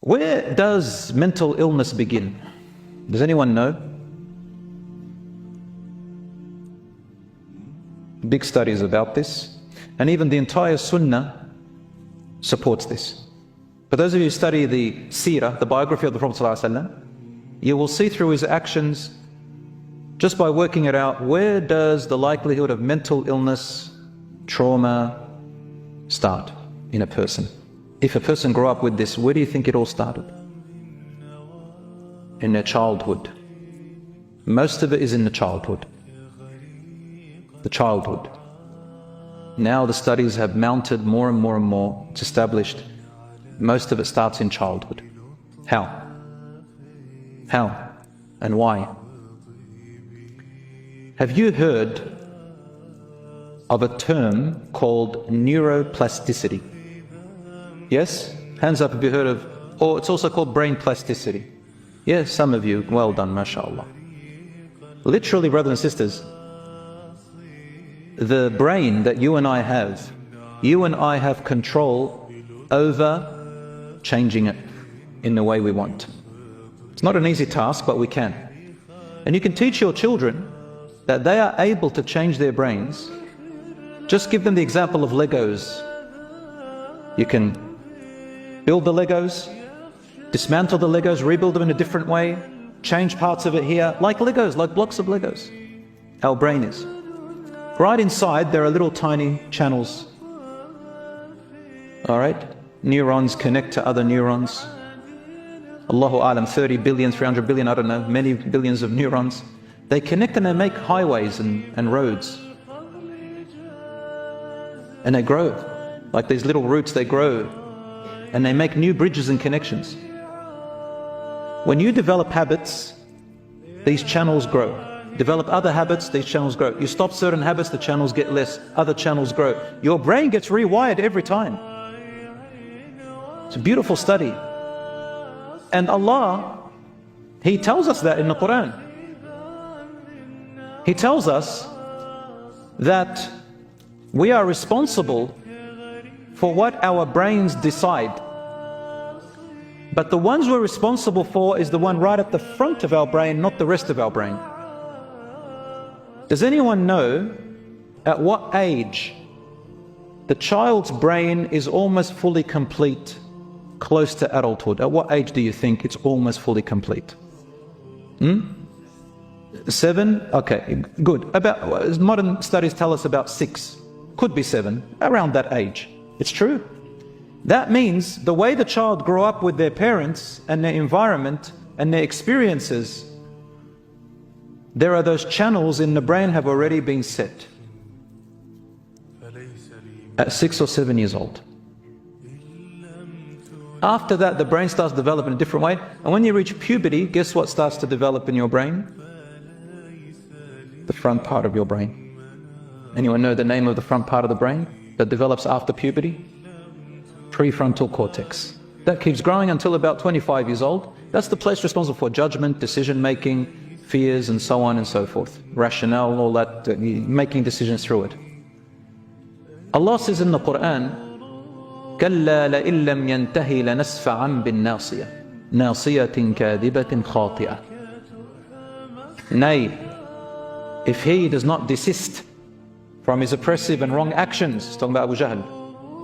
Where does mental illness begin? Does anyone know? Big studies about this, and even the entire Sunnah supports this. For those of you who study the seerah, the biography of the Prophet ﷺ, you will see through his actions, just by working it out, where does the likelihood of mental illness, trauma start in a person? If a person grew up with this, where do you think it all started? In their childhood. Most of it is in the childhood. The childhood. Now the studies have mounted more and more and more. It's established. Most of it starts in childhood. How? How? And why? Have you heard of a term called neuroplasticity? Yes? Hands up if you heard of, or it's also called brain plasticity. Yes, some of you, well done, mashallah. Literally, brothers and sisters, the brain that you and I have control over changing it in the way we want. It's not an easy task, but we can. And you can teach your children that they are able to change their brains. Just give them the example of Legos. You can build the Legos, dismantle the Legos, rebuild them in a different way, change parts of it here, like Legos, like blocks of Legos. Our brain is. Right inside there are little tiny channels. Alright? Neurons connect to other neurons. Allahu Alam, 30 billion, 300 billion, I don't know, many billions of neurons. They connect and they make highways and roads. And they grow. Like these little roots, they grow. And they make new bridges and connections. When you develop habits, these channels grow. Develop other habits, these channels grow. You stop certain habits, the channels get less, other channels grow. Your brain gets rewired every time. It's a beautiful study. And Allah, He tells us that in the Quran. He tells us that we are responsible for what our brains decide. But the ones we're responsible for is the one right at the front of our brain, not the rest of our brain. Does anyone know at what age the child's brain is almost fully complete, close to adulthood? At what age do you think it's almost fully complete? 7? Okay, good. About, modern studies tell us about 6. Could be 7, around that age. It's true. That means the way the child grew up with their parents and their environment and their experiences, there are those channels in the brain have already been set at 6 or 7 years old. After that, the brain starts developing in a different way. And when you reach puberty, guess what starts to develop in your brain? The front part of your brain. Anyone know the name of the front part of the brain that develops after puberty? Prefrontal cortex. That keeps growing until about 25 years old. That's the place responsible for judgment, decision making, fears and so on and so forth. Rationale, all that, making decisions through it. Allah says in the Quran, كَلَّا لَإِن لَمْ يَنْتَهِ لَنَسْفَعًا بِالنَّاصِيَةِ نَاصِيَةٍ كَاذِبَةٍ خَاطِئَةٍ. Nay, if he does not desist from his oppressive and wrong actions, he's talking about Abu Jahl,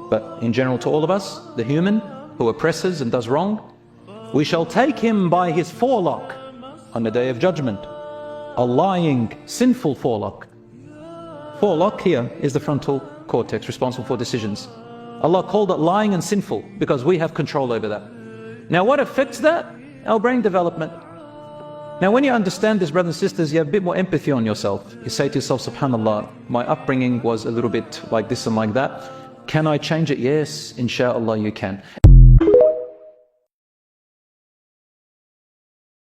but in general to all of us, the human who oppresses and does wrong, we shall take him by his forelock on the day of judgment, a lying, sinful forelock. Forelock here is the frontal cortex responsible for decisions. Allah called it lying and sinful because we have control over that. Now what affects that? Our brain development. Now when you understand this, brothers and sisters, you have a bit more empathy on yourself. You say to yourself, subhanallah, my upbringing was a little bit like this and like that. Can I change it? Yes, inshallah you can.